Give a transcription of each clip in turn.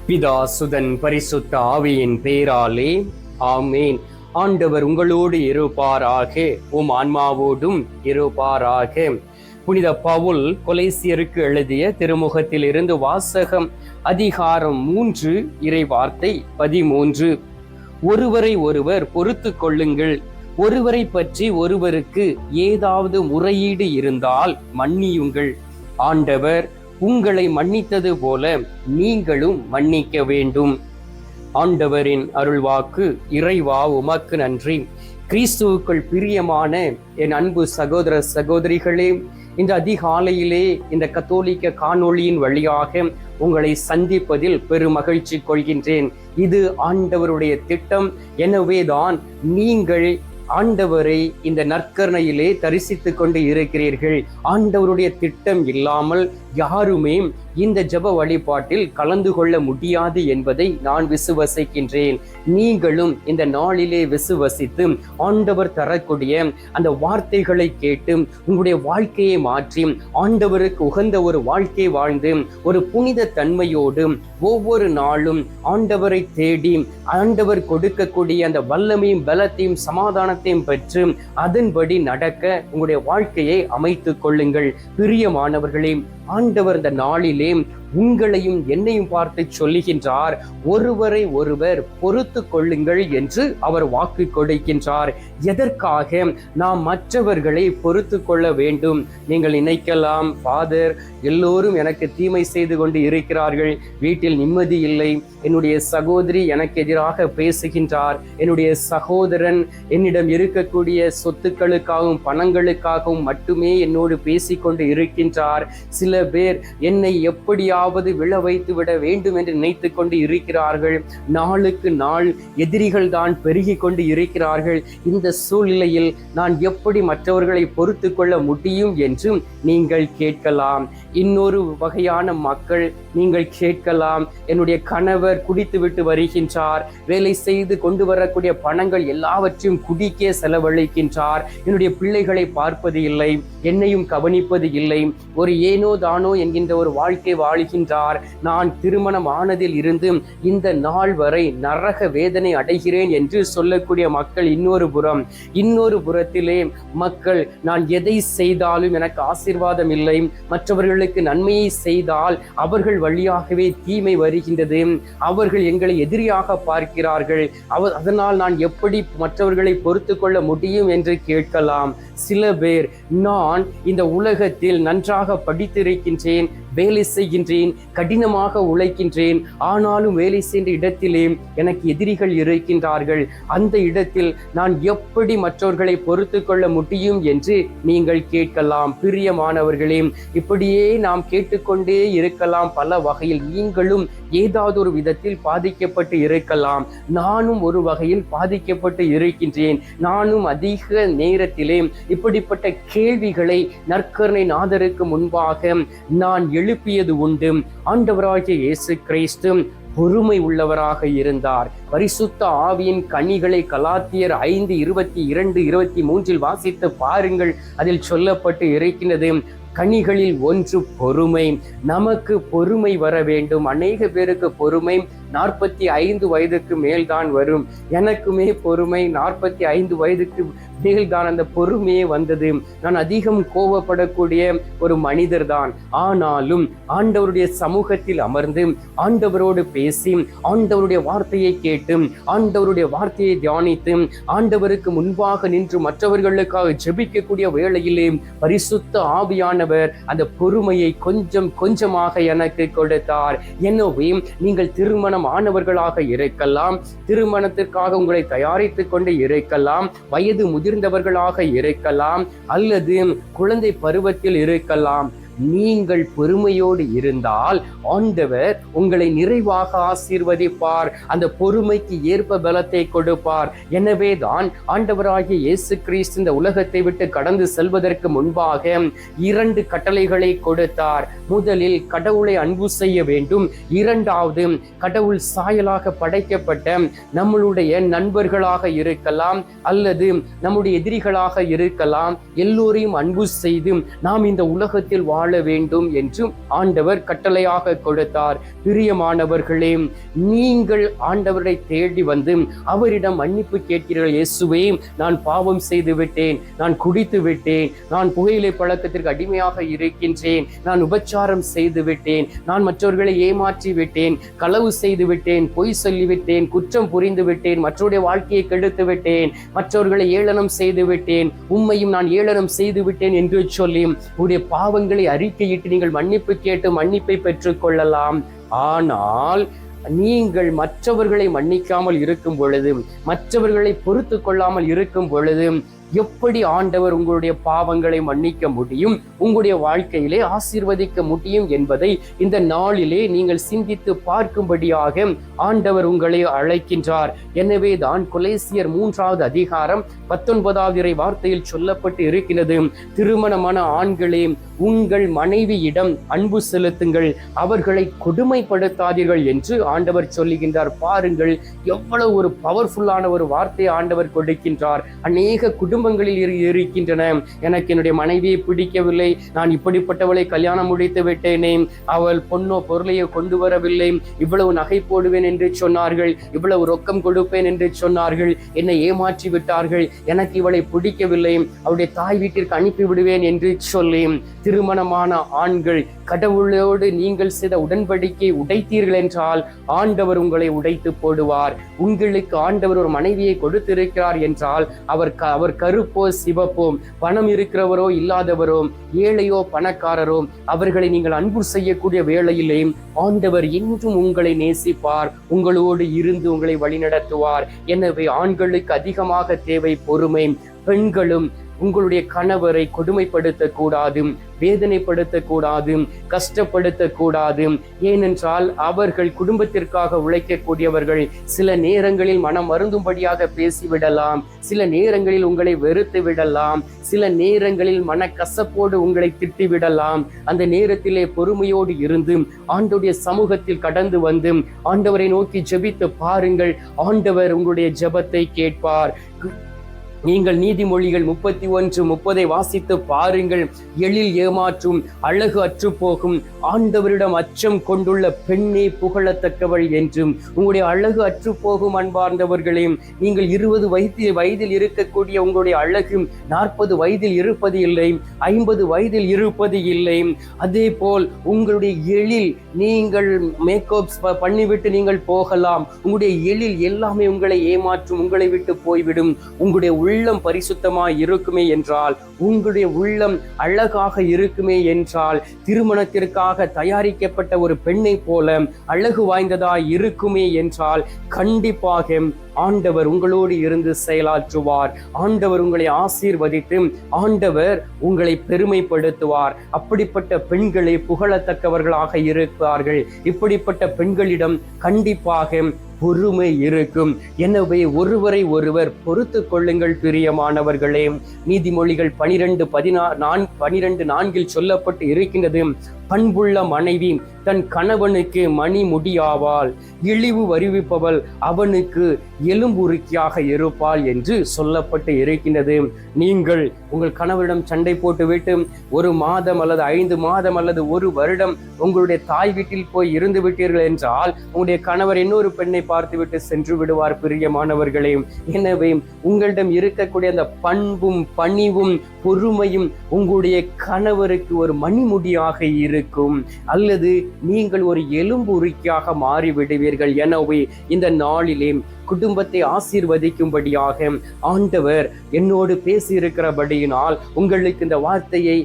பிதா சுதன் பரிசுத்த ஆவியின் பேராலே ஆமேன். ஆண்டவர் உங்களோடு இருப்பாராக, உம் ஆன்மாவோடும் இருப்பாராக. புனித பவுல் கொலேசியருக்கு எழுதிய திருமுகத்தில் இருந்து வாசகம். அதிகாரம் 3, இறை வார்த்தை 13. ஒருவரை ஒருவர் பொறுத்து கொள்ளுங்கள். ஒருவரை பற்றி ஒருவருக்கு ஏதாவது முறையீடு இருந்தால் மன்னியுங்கள். ஆண்டவர் உங்களை மன்னித்தது போல நீங்களும் மன்னிக்க வேண்டும். ஆண்டவரின் அருள்வாக்கு. இறைவா உமக்கு நன்றி. கிறிஸ்துவுக்குள் பிரியமான என் அன்பு சகோதர சகோதரிகளே, இந்த அதிகாலையிலே இந்த கத்தோலிக்க காணொளியின் வழியாக உங்களை சந்திப்பதில் பெரும் மகிழ்ச்சி கொள்கின்றேன். இது ஆண்டவருடைய திட்டம். எனவேதான் நீங்கள் ஆண்டவரை இந்த நற்கருணையிலே தரிசித்துக் கொண்டு இருக்கிறீர்கள். ஆண்டவருடைய திட்டம் இல்லாமல் யாருமே இந்த ஜெப வழிபாட்டில் கலந்து கொள்ள முடியாது என்பதை நான் விசுவசிக்கின்றேன். நீங்களும் இந்த நாளிலே விசுவசித்து ஆண்டவர் தரக்கூடிய அந்த வார்த்தைகளை கேட்டு உங்களுடைய வாழ்க்கையை மாற்றி ஆண்டவருக்கு உகந்த ஒரு வாழ்க்கை வாழ்ந்து ஒரு புனித தன்மையோடு ஒவ்வொரு நாளும் ஆண்டவரை தேடி ஆண்டவர் கொடுக்கக்கூடிய அந்த வல்லமையும் பலத்தையும் சமாதானத்தையும் பெற்று அதன்படி நடக்க உங்களுடைய வாழ்க்கையை அமைத்துக் கொள்ளுங்கள். பிரியமானவர்களே, ஆண்டவர் இந்த நாளிலே உங்களையும் என்னையும் பார்த்து சொல்லுகின்றார், ஒருவரை ஒருவர் பொறுத்து கொள்ளுங்கள் என்று அவர் வாக்கு கொடுக்கின்றார். எதற்காக நாம் மற்றவர்களை பொறுத்து கொள்ள வேண்டும்? நீங்கள் நினைக்கலாம், ஃபாதர், எல்லோரும் எனக்கு தீமை செய்து கொண்டு இருக்கிறார்கள், வீட்டில் நிம்மதி இல்லை, என்னுடைய சகோதரி எனக்கு எதிராக பேசுகின்றார், என்னுடைய சகோதரன் என்னிடம் இருக்கக்கூடிய சொத்துக்களுக்காகவும் பணங்களுக்காகவும் மட்டுமே என்னோடு பேசிக்கொண்டு இருக்கின்றார், சில பேர் என்னை எப்படியாவது விழ வைத்து விட வேண்டும் என்று நினைத்து கொண்டு இருக்கிறார்கள், நாளுக்கு நாள் எதிரிகள் தான் பெருகி கொண்டு இருக்கிறார்கள், இந்த சூழ்நிலையில் நான் எப்படி மற்றவர்களை பொறுத்து கொள்ள முடியும் என்று நீங்கள் கேட்கலாம். இன்னொரு வகையான மக்கள் நீங்கள் கேட்கலாம், என்னுடைய கணவர் குடித்து விட்டு வருகின்றார், வேலை செய்து கொண்டு வரக்கூடிய பணங்கள் எல்லாவற்றையும் குடிக்கே செலவழிக்கின்றார், என்னுடைய பிள்ளைகளை பார்ப்பது இல்லை, என்னையும் கவனிப்பது இல்லை, ஒரு ஏனோ தானோ என்கின்ற ஒரு வாழ்க்கை வாழ்கின்றார், நான் திருமணம் ஆனதில் இருந்து இந்த நாள் வரை நரக வேதனை அடைகிறேன் என்று சொல்லக்கூடிய மக்கள் இன்னொரு புறத்திலே மக்கள், நான் எதை செய்தாலும் எனக்கு ஆசீர்வாதம் இல்லை, மற்றவர்களுக்கு நன்மையை செய்தால் அவர்கள் வழியாகவே தீமை வருகின்றது, அவர்கள் எங்களை எதிரியாக பார்க்கிறார்கள், அதனால் நான் எப்படி மற்றவர்களை பொறுத்து கொள்ள முடியும் என்று கேட்கலாம். சில பேர், நான் இந்த உலகத்தில் நன்றாக படித்திருக்கின்றேன், வேலை செய்கின்றேன், கடினமாக உழைக்கின்றேன், ஆனாலும் வேலை செய்த இடத்திலே எனக்கு எதிரிகள் இருக்கின்றார்கள், அந்த இடத்தில் நான் எப்படி மற்றவர்களை பொறுத்து கொள்ள முடியும் என்று நீங்கள் கேட்கலாம். பிரியமானவர்களே, இப்படியே நாம் கேட்டுக்கொண்டே இருக்கலாம். பல வகையில் நீங்களும் ஏதாவது ஒரு விதத்தில் பாதிக்கப்பட்டு இருக்கலாம். நானும் ஒரு வகையில் பாதிக்கப்பட்டு இருக்கின்றேன். நானும் அதிக நேரத்திலே இப்படிப்பட்ட கேள்விகளை நற்கருணை நாதருக்கு முன்பாக நான் எழுப்பியது உண்டு. ஆண்டவராகிய இயேசு கிறிஸ்து பொறுமை உள்ளவராக இருந்தார். பரிசுத்த ஆவியின் கனிகளை கலாத்தியர் 5:22-23 வாசித்து பாருங்கள். அதில் சொல்லப்பட்டு இருக்கின்றது, கனிகளில் ஒன்று பொறுமை. நமக்கு பொறுமை வர வேண்டும். அநேக பேருக்கு பொறுமை 45 வயதுக்கு மேல்தான் வரும். எனக்குமே பொறுமை 45 வயதுக்கு மேல்தான் அந்த பொறுமையே வந்தது. நான் அதிகம் கோபப்படக்கூடிய ஒரு மனிதர் தான். ஆனாலும் ஆண்டவருடைய சமூகத்தில் அமர்ந்து ஆண்டவரோடு பேசி ஆண்டவருடைய வார்த்தையை கேட்டு ஆண்டவருடைய வார்த்தையை தியானித்து ஆண்டவருக்கு முன்பாக நின்று மற்றவர்களுக்காக ஜெபிக்கக்கூடிய வேளையிலே பரிசுத்த ஆவியானவர் அந்த பொறுமையை கொஞ்சம் கொஞ்சமாக எனக்கு கொடுத்தார். எனவே நீங்கள் திருமணம் ஆனவர்களாக இருக்கலாம், திருமணத்திற்காக உங்களை தயாரித்துக் கொண்டு இருக்கலாம், வயது முதிர்ந்தவர்களாக இருக்கலாம், அல்லது குழந்தை பருவத்தில் இருக்கலாம். நீங்கள் பொறுமையோடு இருந்தால் ஆண்டவர் உங்களை நிறைவாக ஆசீர்வதிப்பார், அந்த பொறுமைக்கு ஏற்ப பலத்தை கொடுப்பார். எனவே தான் ஆண்டவராகிய இயேசு கிறிஸ்து இந்த உலகத்தை விட்டு கடந்து செல்வதற்கு முன்பாக 2 கட்டளைகளை கொடுத்தார். முதலில் கடவுளை அன்பு செய்ய வேண்டும், இரண்டாவது கடவுள் சாயலாக படைக்கப்பட்ட நம்மளுடைய நண்பர்களாக இருக்கலாம் அல்லது நம்முடைய எதிரிகளாக இருக்கலாம், எல்லோரையும் அன்பு செய்து நாம் இந்த உலகத்தில் வாழ வாழ வேண்டும் என்று ஆண்டவர் கட்டளையாக கொடுத்தார். பிரியமானவர்களே, நீங்கள் ஆண்டவரை தேடி வந்து அவரிடம் மன்னிப்பு கேட்கிறீர்கள். இயேசுவே, நான் பாவம் செய்து விட்டேன், நான் குடித்து விட்டேன், நான் புகையிலை பழக்கத்திற்கு அடிமையாக இருக்கின்றேன், நான் உபச்சாரம் செய்து விட்டேன், நான் மற்றவர்களை ஏமாற்றி விட்டேன், களவு செய்து விட்டேன், பொய் சொல்லிவிட்டேன், குற்றம் புரிந்து விட்டேன், மற்றவருடைய வாழ்க்கையை கெடுத்து விட்டேன், மற்றவர்களை ஏளனம் செய்து விட்டேன், உம்மையும் நான் ஏளனம் செய்து விட்டேன் என்று சொல்லி உங்களுடைய பாவங்களை அறிக்கையிட்டு நீங்கள் மன்னிப்பு கேட்டு மன்னிப்பை பெற்றுக் கொள்ளலாம். ஆனால் நீங்கள் மற்றவர்களை மன்னிக்காமல் இருக்கும் பொழுது, மற்றவர்களை பொறுத்து கொள்ளாமல் இருக்கும் பொழுது எப்படி ஆண்டவர் உங்களுடைய பாவங்களை மன்னிக்க முடியும், உங்களுடைய வாழ்க்கையிலே ஆசீர்வதிக்க முடியும் என்பதை இந்த நாளிலே நீங்கள் சிந்தித்து பார்க்கும்படியாக ஆண்டவர் உங்களை அழைக்கின்றார். எனவே தான் கொலேசியர் 3வது அதிகாரம் 19வது இறை வார்த்தையில் சொல்லப்பட்டு இருக்கிறது, திருமணமான ஆண்களே உங்கள் மனைவியிடம் அன்பு செலுத்துங்கள், அவர்களை கொடுமைப்படுத்தாதீர்கள் என்று ஆண்டவர் சொல்லுகின்றார். பாருங்கள், எவ்வளவு ஒரு பவர்ஃபுல்லான ஒரு வார்த்தையை ஆண்டவர் கொடுக்கின்றார். அநேக குடும்பங்களில் இருக்கின்றன, எனக்கு என்னுடைய மனைவியை பிடிக்கவில்லை, நான் இப்படிப்பட்டவளை கல்யாணம் முடித்து விட்டேனே, அவள் பொண்ணோ பொருளையோ கொண்டு வரவில்லை, இவ்வளவு நகை போடுவேன் என்று சொன்னார்கள், இவ்வளவு ரொக்கம் கொடுப்பேன் என்று சொன்னார்கள், என்னை ஏமாற்றி விட்டார்கள், எனக்கு இவளை பிடிக்கவில்லை, அவளுடைய தாய் வீட்டிற்கு அனுப்பி விடுவேன் என்று சொல்லி திருமணமான ஆண்கள் கடவுளோடு நீங்கள் செய்த உடன்படிக்கை உடைத்தீர்கள் என்றால் ஆண்டவர் உங்களை உடைத்து போடுவார். உங்களுக்கு ஆண்டவர் ஒரு மனைவியை கொடுத்திருக்கிறார் என்றால் அவர் கருப்போ சிவப்போ, பணம் இருக்கிறவரோ இல்லாதவரோ, ஏழையோ பணக்காரரோ, அவர்களை நீங்கள் அன்பு செய்யக்கூடிய வேளையிலே ஆண்டவர் என்றும் உங்களை நேசிப்பார், உங்களோடு இருந்து உங்களை வழிநடத்துவார். எனவே ஆண்களுக்கு அதிகமாக தேவை பொறுமை. பெண்களும் உங்களுடைய கணவரை கொடுமைப்படுத்தக்கூடாது, வேதனைப்படுத்தக்கூடாது, கஷ்டப்படுத்தக்கூடாது. ஏனென்றால் அவர்கள் குடும்பத்திற்காக உழைக்கக்கூடியவர்கள். சில நேரங்களில் மனம் வருந்தும்படியாக பேசிவிடலாம், சில நேரங்களில் உங்களை வெறுத்து விடலாம், சில நேரங்களில் மனக்கசப்போடு உங்களை திட்டிவிடலாம். அந்த நேரத்திலே பொறுமையோடு இருந்து ஆண்டவருடைய சமூகத்தில் கடந்து வந்து ஆண்டவரை நோக்கி ஜெபித்து பாருங்கள். ஆண்டவர் உங்களுடைய ஜெபத்தை கேட்பார். நீங்கள் நீதிமொழிகள் 31:30 வாசித்து பாருங்கள். எழில் ஏமாற்றும், அழகு அற்று போகும், ஆண்டவரிடம் அச்சம் கொண்டுள்ள பெண்ணே புகழத்தக்கவள் என்றும். உங்களுடைய அழகு அற்று போகும் அன்பார்ந்தவர்களே, நீங்கள் 20 வயதில் இருக்கக்கூடிய உங்களுடைய அழகு 40 வயதில் இருப்பது இல்லை, 50 வயதில் இருப்பது இல்லை. அதே போல் உங்களுடைய எழில், நீங்கள் மேக்கப் பண்ணிவிட்டு நீங்கள் போகலாம், உங்களுடைய எழில் எல்லாமே உங்களை ஏமாற்றும், உங்களை விட்டு போய்விடும். உங்களுடைய உள்ளம் பரிசுத்தமாய் இருக்குமே என்றால், உங்களுடைய உள்ளம் அழகாக இருக்குமே என்றால், திருமணத்திற்காக தயாரிக்கப்பட்ட ஒரு பெண்ணை போல அழகு வாய்ந்ததாய் இருக்குமே என்றால், கண்டிப்பாக ஆண்டவர் உங்களோடு இருந்து செயலாற்றுவார். ஆண்டவர் உங்களை ஆசீர்வதித்து ஆண்டவர் உங்களை பெருமைப்படுத்துவார். அப்படிப்பட்ட பெண்களை புகழத்தக்கவர்களாக இருப்பார்கள். இப்படிப்பட்ட பெண்களிடம் கண்டிப்பாக பொறுமை இருக்கும். எனவே ஒருவரை ஒருவர் பொறுத்து கொள்ளுங்கள் பிரியமானவர்களே. நீதிமொழிகள் 12:4 சொல்லப்பட்டு இருக்கின்றது, பண்புள்ள மனைவி தன் கணவனுக்கு மணி முடியாவாள், இழிவு வருவிப்பவள் அவனுக்கு எலும்புருக்கியாக இருப்பாள் என்று சொல்லப்பட்டு இருக்கின்றது. நீங்கள் உங்கள் கணவரிடம் சண்டை போட்டுவிட்டு 1 மாதம் அல்லது 5 மாதம் அல்லது 1 வருடம் உங்களுடைய தாய் வீட்டில் போய் இருந்து விட்டீர்கள் என்றால், உங்களுடைய கணவர் இன்னொரு பெண்ணை பார்த்துவிட்டு சென்று விடுவார் பிரியமானவர்களே. எனவே உங்களிடம் இருக்கக்கூடிய அந்த பண்பும் பணிவும் பொறுமையும் உங்களுடைய கணவருக்கு ஒரு மணிமுடியாக இருக்கும், அல்லது நீங்கள் ஒரு எலும்பு உருக்கியாக மாறிவிடுவீர்கள். எனவே இந்த நாளிலே குடும்பத்தை ஆசீர்வதிக்கும்படியாக ஆண்டவர் என்னோடு பேசியிருக்கிறபடியினால் உங்களுக்கு இந்த வார்த்தையை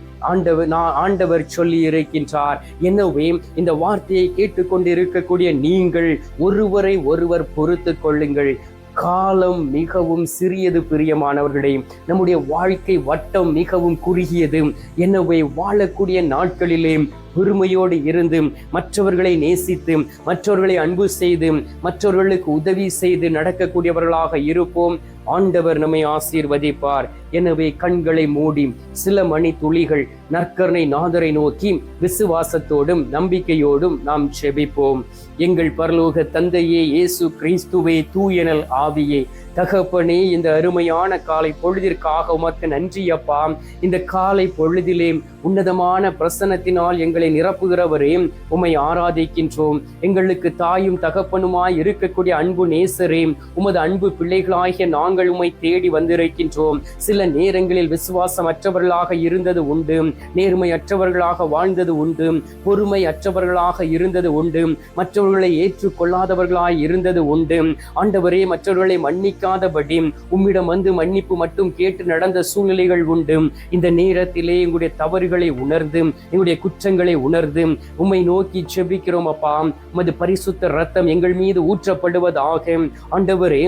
ஆண்டவர் சொல்லி இருக்கின்றார். எனவே இந்த வார்த்தையை கேட்டுக்கொண்டு இருக்கக்கூடிய நீங்கள் ஒருவரை ஒருவர் பொறுத்து கொள்ளுங்கள். காலம் மிகவும் சிறியது பிரியமானவர்களே, நம்முடைய வாழ்க்கை வட்டம் மிகவும் குறுகியது. எனவே வாழக்கூடிய நாட்களிலே பொறுமையோடு இருந்து மற்றவர்களை நேசித்து மற்றவர்களை அன்பு செய்து மற்றவர்களுக்கு உதவி செய்து நடக்கக்கூடியவர்களாக இருப்போம். ஆண்டவர் நம்மை ஆசீர்வதிப்பார். எனவே கண்களை மூடி சில மணி துளிகள் நற்கருணை நாதரை நோக்கி விசுவாசத்தோடும் நம்பிக்கையோடும் நாம் செபிப்போம். எங்கள் பரலோக தந்தையே, இயேசு கிறிஸ்துவே, தூயனல் ஆவியே, தகப்பனே, இந்த அருமையான காலை பொழுதிற்காக உமக்கு நன்றி அப்பா. இந்த காலை பொழுதிலே உன்னதமான பிரசன்னத்தினால் எங்களை நிரப்புகிறவரே, உம்மை ஆராதிக்கின்றோம். எங்களுக்கு தாயும் தகப்பனுமாய் இருக்கக்கூடிய அன்பு நேசரே, உமது அன்பு பிள்ளைகளாகிய நாங்கள் உம்மை தேடி வந்திருக்கின்றோம். சில நேரங்களில் விசுவாசமற்றவர்களாக இருந்தது உண்டு, நேர்மையற்றவர்களாக வாழ்ந்தது உண்டு, பொறுமை அற்றவர்களாக இருந்தது உண்டு, மற்றவர்களை ஏற்றுக்கொள்ளாதவர்களாய் இருந்தது உண்டு. ஆண்டவரே, மற்றவர்களை மன்னிக்காதபடி உம்மிடம் வந்து மன்னிப்பு மட்டும் கேட்டு நடந்த சூழ்நிலைகள் உண்டு. இந்த நேரத்திலே எங்களுடைய தவறுகளை உணர்ந்து, எங்களுடைய குற்றங்களை உணர்ந்து உம்மை நோக்கி செபிக்கிறோம் அப்பா. உமது பரிசுத்த ரத்தம் எங்கள் மீது ஊற்றப்படுவதாக. ஆண்டவரே,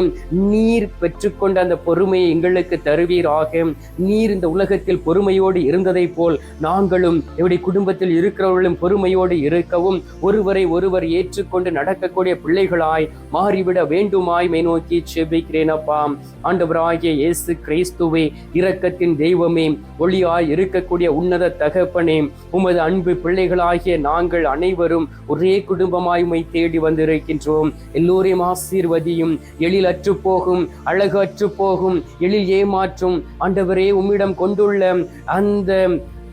நீர் பெற்றுக்கொண்ட அந்த பொறுமையை எங்களுக்கு தருவீராக. நீர் இந்த உலகத்தில் பொறுமையோடு இருந்ததை போல் நாங்களும் எங்களுடைய குடும்பத்தில் இருக்கிறவர்களும் பொறுமையோடு இருக்கவும், ஒருவரை ஒருவர் ஏற்றுக்கொண்டு நடக்கக்கூடிய பிள்ளைகளாய் மாறிவிட வேண்டுமாய் மை நோக்கி செபிக்கிறேன் அப்பா. ஆண்டவராகிய இயேசு கிறிஸ்துவே, இரக்கத்தின் தெய்வமே, ஒளியாய் இருக்கக்கூடிய உன்னத தகப்பனே, உமது அன்பு பிள்ளைகளாகிய நாங்கள் அனைவரும் ஒரே குடும்பமாய் உம்மை தேடி வந்திருக்கின்றோம். எல்லோரையும் ஆசீர்வதியும். எழில் அற்று போகும், அழகு அற்று போகும், எழில் ஏமாற்றும் ஆண்டவரே, உம்மிடம் கொண்டுள்ள அந்த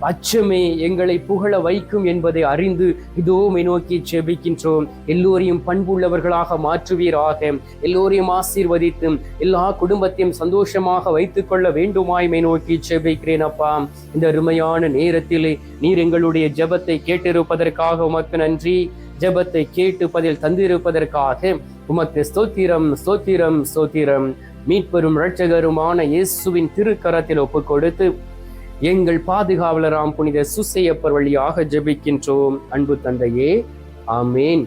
அச்சமே எங்களை புகழ வைக்கும் என்பதை அறிந்து இதோ மை நோக்கி செபிக்கின்றோம். எல்லோரையும் பண்புள்ளவர்களாக மாற்றுவீராக. எல்லோரையும் ஆசீர்வதித்து எல்லா குடும்பத்தையும் சந்தோஷமாக வைத்துக் கொள்ள வேண்டுமாய் மை நோக்கி செபிக்கிறேன் அப்பா. இந்த அருமையான நேரத்திலே நீர் எங்களுடைய ஜெபத்தை கேட்டிருப்பதற்காக உமக்கு நன்றி. ஜெபத்தை கேட்டு பதில் தந்திருப்பதற்காக உமக்கு ஸ்தோத்திரம், ஸ்தோத்திரம், ஸ்தோத்திரம். மீட்பெரும் இரட்சகருமான இயேசுவின் திருக்கரத்தில் ஒப்புக் கொடுத்து எங்கள் பாதுகாவலராம் புனித சூசையப்பர் வழியாக ஜெபிக்கின்றோம். அன்பு தந்தையே, ஆமேன்.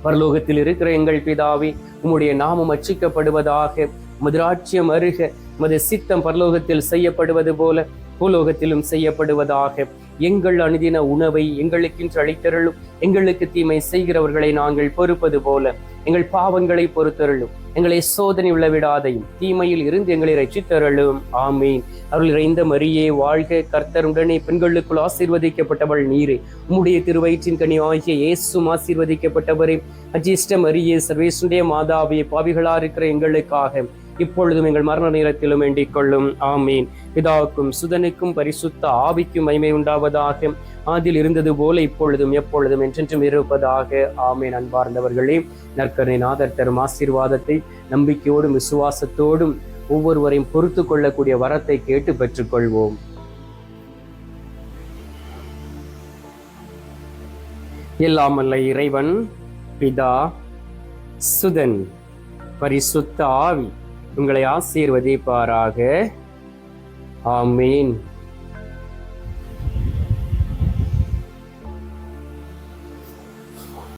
பரலோகத்தில் இருக்கிற எங்கள் பிதாவே, உம்முடைய நாமம் அர்ச்சிக்கப்படுவதாக. உமது ராஜ்யம் அருக. உமது சித்தம் பரலோகத்தில் செய்யப்படுவது போல பூலோகத்திலும் செய்யப்படுவதாக. எங்கள் அனுதின உணவை எங்களுக்கென்று அளித்தருளும். எங்களுக்கு தீமை செய்கிறவர்களை நாங்கள் பொறுப்பது போல எங்கள் பாவங்களை பொறுத்தருளும். எங்களை சோதனை விழவிடாதையும் தீமையில் இருந்து எங்களை ரட்சித்தருளும். ஆமீன். அருள் நிறைந்த மரியே வாழ்க, கர்த்தர் உடனே பெண்களுக்குள் ஆசீர்வதிக்கப்பட்டவள் நீரே. உம்முடைய திருவயிற்றின் கனி ஆகிய இயேசுவும் ஆசீர்வதிக்கப்பட்டவரே. அஜிஷ்ட மரியே, சர்வேசுடைய மாதாவே, பாவிகளா இருக்கிற எங்களுக்காக இப்பொழுதும் எங்கள் மரண நேரத்திலும் வேண்டிக் கொள்ளும். ஆமீன். பிதாவுக்கும் சுதனுக்கும் பரிசுத்த ஆவிக்கும் மகிமை உண்டாவதாக. அதில் இருந்தது போல இப்பொழுதும் எப்பொழுதும் என்றென்றும் இருப்பதாக. ஆமீன். அன்பார்ந்தவர்களே, நற்கருணை நாதர் தரும் ஆசீர்வாதத்தை நம்பிக்கையோடும் விசுவாசத்தோடும் ஒவ்வொருவரையும் பொறுத்து கொள்ளக்கூடிய வரத்தை கேட்டு பெற்றுக்கொள்வோம். எல்லாமல்ல இறைவன் பிதா, சுதன், பரிசுத்த ஆவி உங்களை ஆசீர்வதிப்பாராக. ஆமீன்.